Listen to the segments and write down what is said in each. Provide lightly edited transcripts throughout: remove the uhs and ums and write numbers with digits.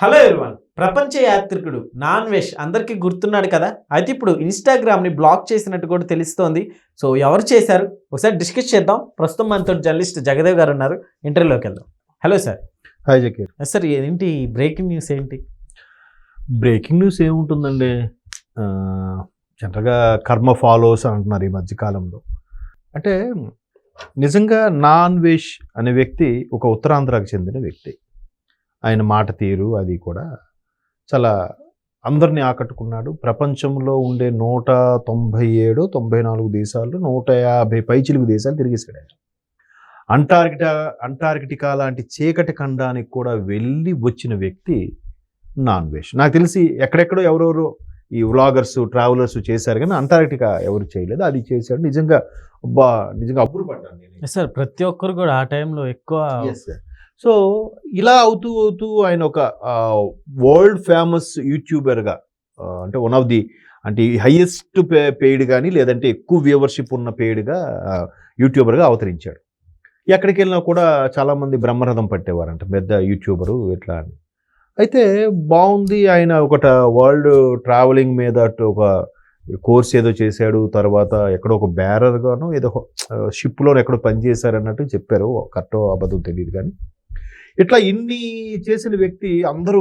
Hello everyone. ప్రపంచ యాత్రికుడు non వెష్ అందరికీ గుర్తున్నాడు కదా. అయితే ఇప్పుడు ఇన్స్టాగ్రామ్ని బ్లాక్ చేసినట్టు కూడా తెలుస్తోంది. సో ఎవరు చేశారు ఒకసారి డిస్కస్ చేద్దాం. ప్రస్తుతం మనతో జర్నలిస్ట్ జగదేవ్ గారు ఉన్నారు. ఇంటర్వ్యూలోకి వెళ్దాం. Hello sir. Hi Zakir. Sir ఏంటి బ్రేకింగ్ న్యూస్ ఏంటి? బ్రేకింగ్ న్యూస్ ఏముంటుందండి, జనరల్గా కర్మ ఫాలోస్ అంటున్నారు ఈ మధ్యకాలంలో. అంటే నిజంగా నాన్ వెష్ అనే వ్యక్తి ఒక ఉత్తరాంధ్రకు చెందిన వ్యక్తి. ఆయన మాట తీరు అది కూడా చాలా అందరినీ ఆకట్టుకున్నాడు. ప్రపంచంలో ఉండే 197, 94 దేశాల్లో 150 పైచిలుగు దేశాలు తిరిగేశాడు ఆయన. అంటార్కిటికా లాంటి చీకటి ఖండానికి కూడా వెళ్ళి వచ్చిన వ్యక్తి నాన్ వెష్. నాకు తెలిసి ఎక్కడెక్కడో ఎవరెవరో ఈ వ్లాగర్స్ ట్రావెలర్స్ చేశారు, కానీ అంటార్కిటికా ఎవరు చేయలేదు. అది చేశాడు. నిజంగా నిజంగా అబ్బురు పడ్డాను నేను. సార్ ప్రతి ఒక్కరు కూడా ఆ టైంలో ఎక్కువ. సో ఇలా అవుతూ ఆయన ఒక వరల్డ్ ఫేమస్ యూట్యూబర్గా, అంటే వన్ ఆఫ్ ది అంటే హైయెస్ట్ పెయిడ్ కానీ లేదంటే ఎక్కువ వ్యూవర్షిప్ ఉన్న పెయిడ్గా యూట్యూబర్గా అవతరించాడు. ఎక్కడికి వెళ్ళినా కూడా చాలామంది బ్రహ్మరథం పట్టేవారంట, పెద్ద యూట్యూబరు ఎట్లా అని. అయితే బాగుంది, ఆయన ఒకట వరల్డ్ ట్రావెలింగ్ మీద ఒక కోర్స్ ఏదో చేశాడు. తర్వాత ఎక్కడో ఒక బ్యారర్గానో ఏదో షిప్లో ఎక్కడో పనిచేశారన్నట్టు చెప్పారు, కరెక్టో అబద్ధం తెలియదు. కానీ ఇట్లా ఇన్ని చేసిన వ్యక్తి అందరూ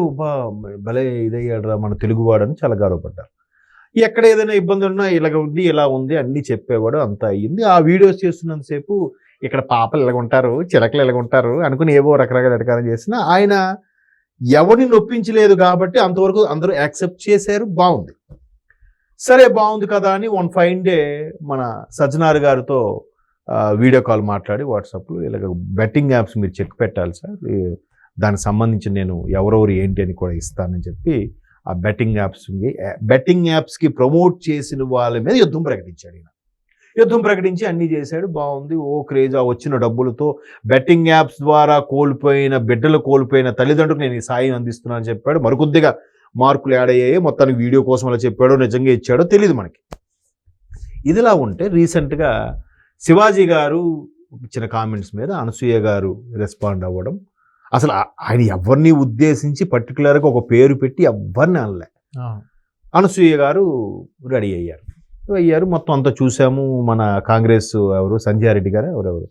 భలే ఇదయ్యాడురా మన తెలుగువాడని చాలా గర్వపడ్డారు. ఎక్కడ ఏదైనా ఇబ్బంది ఉన్నా ఇలాగ ఉంది ఇలా ఉంది అన్నీ చెప్పేవాడు. అంతా అయ్యింది. ఆ వీడియోస్ చేస్తున్నంతసేపు ఇక్కడ పాపలు ఇలాగుంటారు, చిలకలు ఇలాగుంటారు అనుకుని ఏవో రకరకాల ఎటకారం చేసినా ఆయన ఎవరిని నొప్పించలేదు కాబట్టి అంతవరకు అందరూ యాక్సెప్ట్ చేశారు. బాగుంది, సరే బాగుంది కదా అని వన్ ఫైన్ డే మన సజ్జనార్ గారితో వీడియో కాల్ మాట్లాడి వాట్సాప్లో ఇలాగ బెట్టింగ్ యాప్స్ మీరు చెక్ పెట్టాలి సార్, దానికి సంబంధించి నేను ఎవరెవరు ఏంటి అని కూడా ఇస్తానని చెప్పి ఆ బెట్టింగ్ యాప్స్కి ప్రమోట్ చేసిన వాళ్ళ మీద యుద్ధం ప్రకటించాడు. ఈయన యుద్ధం ప్రకటించి అన్నీ చేశాడు. బాగుంది, ఓ క్రేజ్. ఆ వచ్చిన డబ్బులతో బెట్టింగ్ యాప్స్ ద్వారా బిడ్డలు కోల్పోయిన తల్లిదండ్రులకు నేను ఈ సాయం అందిస్తున్నానని చెప్పాడు. మరికొద్దిగా మార్కులు యాడ్ అయ్యాయి. మొత్తానికి వీడియో కోసం అలా చెప్పాడో నిజంగా ఇచ్చాడో తెలియదు మనకి. ఇదిలా ఉంటే రీసెంట్గా శివాజీ గారు ఇచ్చిన కామెంట్స్ మీద అనసూయ గారు రెస్పాండ్ అవ్వడం, అసలు ఆయన ఎవరిని ఉద్దేశించి పర్టికులర్గా ఒక పేరు పెట్టి ఎవరిని అనలే. అనసూయ గారు రెడీ అయ్యారు. మొత్తం అంతా చూసాము. మన కాంగ్రెస్ ఎవరు సంధ్యారెడ్డి గారు ఎవరెవరు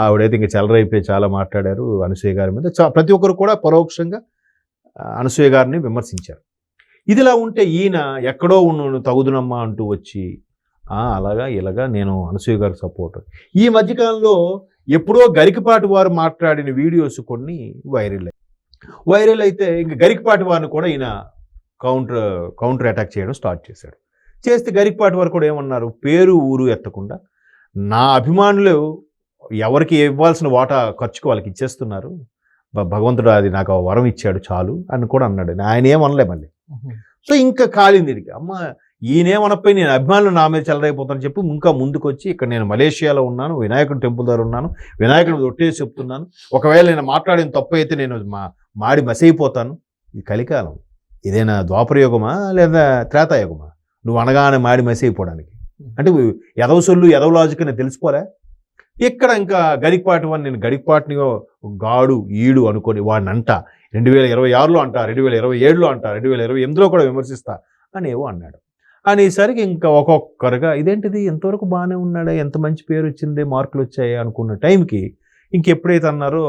ఆవిడైతే ఇంకా చెలరైపోయి చాలా మాట్లాడారు అనసూయ గారి మీద. ప్రతి ఒక్కరు కూడా పరోక్షంగా అనసూయ గారిని విమర్శించారు. ఇదిలా ఉంటే ఈయన ఎక్కడో తగుదునమ్మా అంటూ వచ్చి అలాగా ఇలాగా నేను అనసూయ గారు సపోర్ట్. ఈ మధ్యకాలంలో ఎప్పుడో గరికపాటి వారు మాట్లాడిన వీడియోస్ కొన్ని వైరల్ అయితే ఇంక గరికపాటి వారిని కూడా ఈయన కౌంటర్ అటాక్ చేయడం స్టార్ట్ చేశాడు. చేస్తే గరికపాటి వారు కూడా ఏమన్నారు, పేరు ఊరు ఎత్తకుండా నా అభిమానులు ఎవరికి ఇవ్వాల్సిన వాటా ఖర్చుకు వాళ్ళకి ఇచ్చేస్తున్నారు, భగవంతుడు అది నాకు వరం ఇచ్చాడు చాలు అని కూడా అన్నాడు. ఆయన ఏమనలే మళ్ళీ. సో ఇంకా కాలింది ఇడికి, అమ్మ ఈయనేమనపై నేను అభిమానులు నా మీద చెలరైపోతానని చెప్పి ఇంకా ముందుకు వచ్చి ఇక్కడ నేను మలేషియాలో ఉన్నాను, వినాయకుడి టెంపుల్ దగ్గర ఉన్నాను, వినాయకుడిని ఒట్టేసి చెప్తున్నాను, ఒకవేళ నేను మాట్లాడిన తప్పు అయితే నేను మాడి మసైపోతాను. ఇది కలికాలం. ఇదేనా ద్వాపరయుగమా లేదా త్రేతాయుగమా? నువ్వు అనగానే మాడి మసైపోవడానికి అంటే ఎదవసొల్లు ఎదవ నేను తెలుసుకోలే. ఇక్కడ ఇంకా గరికపాటి వాడిని నేను గరికపాటిని గాడు ఈడు అనుకొని వాడిని అంట 2026లో అంట, 2027లో అంట, 2028లో కూడా విమర్శిస్తా అనేవో అన్నాడు. అనేసరికి ఇంకా ఒక్కొక్కరుగా ఇదేంటిది ఎంతవరకు బాగానే ఉన్నాడా, ఎంత మంచి పేరు వచ్చింది, మార్కులు వచ్చాయి అనుకున్న టైంకి ఇంకెప్పుడైతే అన్నారో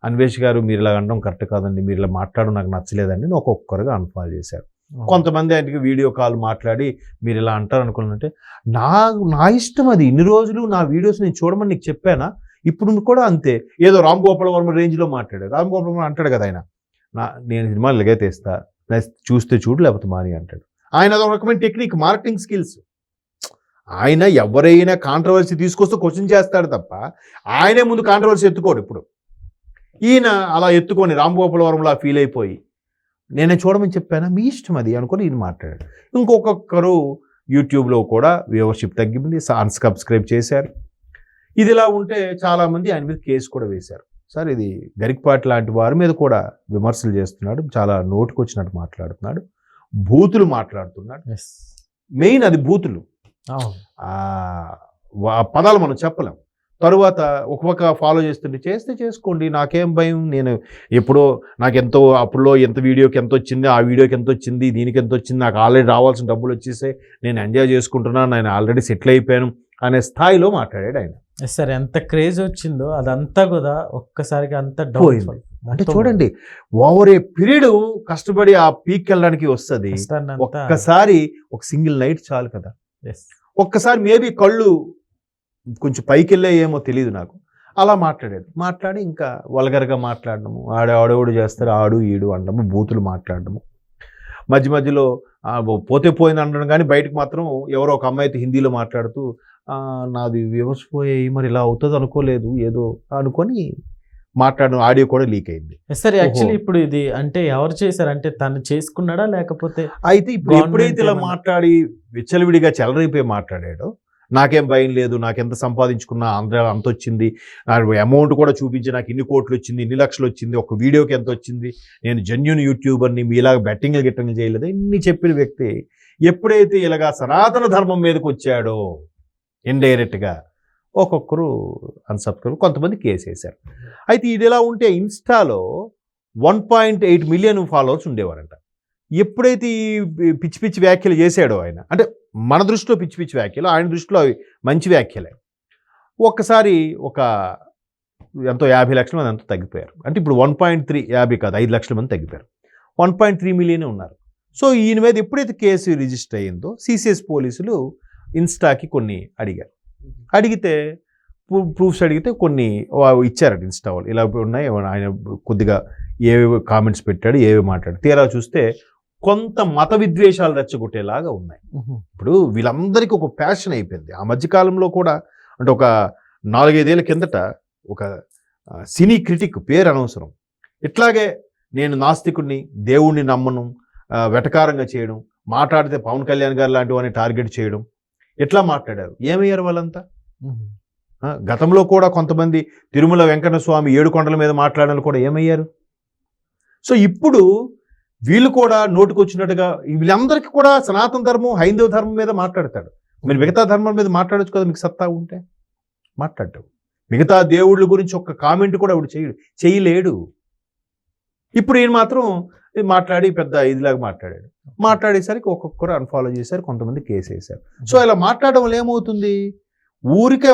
అన్వేష్ గారు మీరు ఇలా అనడం కరెక్ట్ కాదండి, మీరు ఇలా మాట్లాడడం నాకు నచ్చలేదండి ఒక్కొక్కరుగా అన్ఫాలో చేశారు. కొంతమంది ఆయనకి వీడియో కాల్ మాట్లాడి మీరు ఇలా అంటారు అనుకున్నంటే నా ఇష్టం అది. ఇన్ని రోజులు నా వీడియోస్ నేను చూడమని నీకు చెప్పానా? ఇప్పుడు కూడా అంతే. ఏదో రామ్ గోపాల్ వర్మ రేంజ్లో మాట్లాడాడు. రామ్ గోపాల్ వర్మ అంటాడు కదా, ఆయన నేను సినిమాలు ఇలాగే తెస్తా, చూస్తే చూడు లేకపోతే మాని అంటాడు. ఆయన అదొక రకమైన టెక్నిక్, మార్కెటింగ్ స్కిల్స్. ఆయన ఎవరైనా కాంట్రవర్సీ తీసుకొస్తే క్వశ్చన్ చేస్తాడు తప్ప ఆయనే ముందు కాంట్రవర్సీ ఎత్తుకోడు. ఇప్పుడు ఈయన అలా ఎత్తుకొని రామ్ గోపాల్ వర్మలా ఫీల్ అయిపోయి నేనే చూడమని చెప్పానా, మీ ఇష్టం అది అనుకొని ఈయన మాట్లాడాడు. ఇంకొకరు యూట్యూబ్లో కూడా వ్యూవర్షిప్ తగ్గింది, అన్సబ్స్క్రైబ్ చేశారు. ఇదిలా ఉంటే చాలామంది ఆయన మీద కేసు కూడా వేశారు. సార్ ఇది గరికపాటి లాంటి వారి మీద కూడా విమర్శలు చేస్తున్నాడు, చాలా నోటుకు వచ్చినట్టు మాట్లాడుతున్నాడు, బూతులు మాట్లాడుతున్నాడు. మెయిన్ అది బూతులు. పదాలు మనం చెప్పలేం. తరువాత ఒక్కొక్క ఫాలో చేస్తే చేసుకోండి, నాకేం భయం. నేను ఎప్పుడో నాకెంతో అప్పుడులో ఎంత వీడియోకి ఎంత వచ్చింది, ఆ వీడియోకి ఎంత వచ్చింది, దీనికి ఎంత వచ్చింది, నాకు ఆల్రెడీ రావాల్సిన డబ్బులు వచ్చేసాయి, నేను ఎంజాయ్ చేసుకుంటున్నాను, నేను ఆల్రెడీ సెటిల్ అయిపోయాను అనే స్థాయిలో మాట్లాడాడు ఆయన. సార్ ఎంత క్రేజ్ వచ్చిందో అదంతా కూడా ఒక్కసారిగా అంత పోయింది. అంటే చూడండి, ఓవర్ ఏ పీరియడ్ కష్టపడి ఆ పీక్ వెళ్ళడానికి వస్తుంది. ఒక్కసారి ఒక సింగిల్ నైట్ చాలు కదా. ఒక్కసారి మేబీ కళ్ళు కొంచెం పైకి వెళ్ళాయేమో తెలియదు నాకు. అలా మాట్లాడి ఇంకా వల్గర్గా మాట్లాడడము, ఆడవాడు చేస్తారు, ఆడు ఈడు అనడము, బూతులు మాట్లాడడము, మధ్యలో పోతే పోయింది అనడం. కానీ బయటకు మాత్రం ఎవరో ఒక అమ్మాయితో హిందీలో మాట్లాడుతూ నాది వ్యూవర్స్ పోయాయి, మరి ఇలా అవుతుంది అనుకోలేదు, ఏదో అనుకొని మాట్లాడడం, ఆడియో కూడా లీక్ అయింది. సార్ యాక్చువల్లీ ఇప్పుడు ఇది అంటే ఎవరు చేశారు, అంటే తను చేసుకున్నాడా లేకపోతే? అయితే ఇప్పుడు ఎప్పుడైతే ఇలా మాట్లాడి విచ్చలవిడిగా చెలరైపోయి మాట్లాడాడో, నాకేం భయం లేదు, నాకెంత సంపాదించుకున్నా అంత వచ్చింది, అమౌంట్ కూడా చూపించి నాకు ఇన్ని కోట్లు వచ్చింది, ఇన్ని లక్షలు వచ్చింది, ఒక వీడియోకి ఎంత వచ్చింది, నేను జెన్యూన్ యూట్యూబర్ని, మీలాగా గిట్టంగా చేయలేదు, ఇన్ని చెప్పిన వ్యక్తి ఎప్పుడైతే ఇలాగా సనాతన ధర్మం మీదకి వచ్చాడో ఇండైరెక్ట్గా ఒక్కొక్కరు అన్సబ్స్క్రైబ్, కొంతమంది కేసు వేశారు. అయితే ఇది ఎలా ఉంటే ఇన్స్టాలో 1.8 మిలియన్ ఫాలోవర్స్ ఉండేవారంట. ఎప్పుడైతే ఈ పిచ్చి వ్యాఖ్యలు చేశాడో ఆయన, అంటే మన దృష్టిలో పిచ్చి వ్యాఖ్యలు, ఆయన దృష్టిలో అవి మంచి వ్యాఖ్యలే, ఒక్కసారి ఒక ఎంతో 50 లక్షల మంది ఎంతో తగ్గిపోయారు. అంటే ఇప్పుడు 1.3, 50 కాదు 5 లక్షల మంది తగ్గిపోయారు. 1.3 మిలియన్ ఉన్నారు. సో ఈయన మీద ఎప్పుడైతే కేసు రిజిస్టర్ అయ్యిందో సిసిఎస్ పోలీసులు ఇన్స్టాకి కొన్ని అడిగితే ప్రూఫ్స్ అడిగితే కొన్ని ఇచ్చారట ఇన్స్టా వాళ్ళు, ఇలా ఉన్నాయి, ఆయన కొద్దిగా ఏవేవి కామెంట్స్ పెట్టాడు, ఏవేవి మాట్లాడు, తీరా చూస్తే కొంత మత విద్వేషాలు రెచ్చగొట్టేలాగా ఉన్నాయి. ఇప్పుడు వీళ్ళందరికీ ఒక ప్యాషన్ అయిపోయింది. ఆ మధ్యకాలంలో కూడా, అంటే ఒక 4-5 ఏళ్ళ కిందట ఒక సినీ క్రిటిక్, పేరు అనవసరం, ఇట్లాగే నేను నాస్తికుడిని, దేవుణ్ణి నమ్మను, వెటకారంగా చేయడం, మాట్లాడితే పవన్ కళ్యాణ్ గారు లాంటి వాడిని టార్గెట్ చేయడం, ఎట్లా మాట్లాడారు. ఏమయ్యారు వాళ్ళంతా? గతంలో కూడా కొంతమంది తిరుమల వెంకన్న స్వామి 7 కొండల మీద మాట్లాడాలని కూడా ఏమయ్యారు? సో ఇప్పుడు వీళ్ళు కూడా నోటుకొచ్చినట్టుగా, వీళ్ళందరికీ కూడా సనాతన ధర్మం, హైందవ ధర్మం మీద మాట్లాడతాడు. మీరు మిగతా ధర్మం మీద మాట్లాడచ్చు కదా, మీకు సత్తా ఉంటే మాట్లాడటం. మిగతా దేవుళ్ళ గురించి ఒక్క కామెంట్ కూడా ఆవిడ చేయలేడు. ఇప్పుడు ఈయన మాత్రం మాట్లాడి పెద్ద ఇదిలాగా మాట్లాడేసరికి ఒక్కొక్కరు అన్ఫాలో చేశారు, కొంతమంది కేసు వేశారు. సో ఇలా మాట్లాడడం వల్ల ఏమవుతుంది, ఊరికే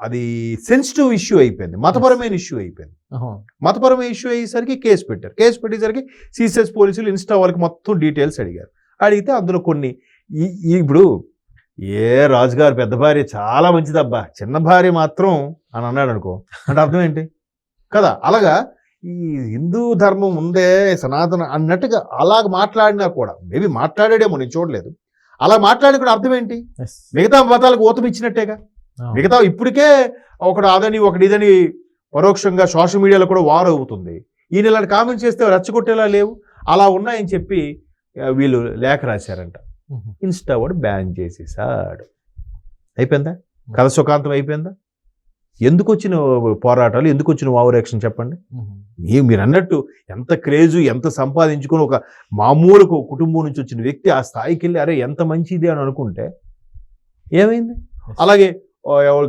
అది సెన్సిటివ్ ఇష్యూ అయిపోయింది, మతపరమైన ఇష్యూ అయిపోయింది. మతపరమైన ఇష్యూ అయ్యేసరికి కేసు పెట్టేసరికి సిసిఎస్ పోలీసులు ఇన్స్టా వాళ్ళకి మొత్తం డీటెయిల్స్ అడిగితే అందులో కొన్ని ఇప్పుడు రాజుగారు పెద్ద భార్య చాలా మంచిదబ్బా, చిన్న భార్య మాత్రం అని అన్నాడు అనుకో, అంటే అర్థం ఏంటి కదా. అలాగా ఈ హిందూ ధర్మం ఉందే సనాతన అన్నట్టుగా అలాగ మాట్లాడినా కూడా, మేబీ మాట్లాడాడేమో, నేను చూడలేదు, అలా మాట్లాడి కూడా అర్థం ఏంటి, మిగతా మతాలకు ఊతం ఇచ్చినట్టేగా. మిగతా ఇప్పటికే ఒకడు అదని ఒకటి ఇదని పరోక్షంగా సోషల్ మీడియాలో కూడా వార్ అవుతుంది. ఈయన ఇలాంటి కామెంట్స్ చేస్తే రెచ్చగొట్టేలా లేవు, అలా ఉన్నాయని చెప్పి వీళ్ళు లేఖ రాశారంట. ఇన్స్టా వాడు బ్యాన్ చేసేసాడు. అయిపోయిందా కథ, సుఖాంతం అయిపోయిందా? ఎందుకు వచ్చిన పోరాటాలు, ఎందుకు వచ్చిన ఓవర్ యాక్షన్ చెప్పండి. మీరు అన్నట్టు ఎంత క్రేజు, ఎంత సంపాదించుకొని ఒక మామూలు కుటుంబం నుంచి వచ్చిన వ్యక్తి ఆ స్థాయికి వెళ్ళి అరే ఎంత మంచిది అని అనుకుంటే ఏమైంది? అలాగే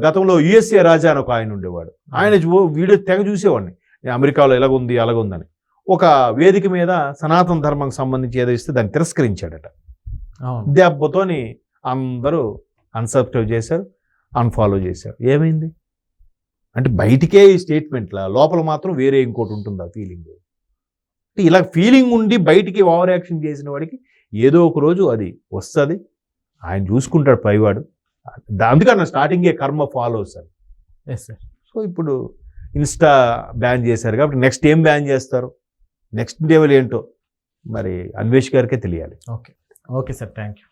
గతంలో యుఎస్ఏ రాజా అని ఒక ఆయన ఉండేవాడు, ఆయన వీడియో తెగ చూసేవాడిని, అమెరికాలో ఎలాగుంది అలాగుందని. ఒక వేదిక మీద సనాతన ధర్మం సంబంధించి ఏదో ఇస్తే దాన్ని తిరస్కరించాడట. దెబ్బతోని అందరూ అన్సబ్స్క్రైబ్ చేశారు, అన్ఫాలో చేశారు. ఏమైంది అంటే బయటికే ఈ స్టేట్మెంట్లా, లోపల మాత్రం వేరే ఇంకోటి ఉంటుంది ఆ ఫీలింగ్. ఇలా ఫీలింగ్ ఉండి బయటికి ఓవర్ యాక్షన్ చేసిన వాడికి ఏదో ఒక రోజు అది వస్తుంది, ఆయన చూసుకుంటాడు పైవాడు. అందుకని స్టార్టింగే కర్మ ఫాలోస్ అని. సో ఇప్పుడు ఇన్స్టా బ్యాన్ చేశారు కాబట్టి నెక్స్ట్ ఏం బ్యాన్ చేస్తారు, నెక్స్ట్ లెవెల్ ఏంటో మరి అన్వేష్ గారికే తెలియాలి. Okay sir, thank you.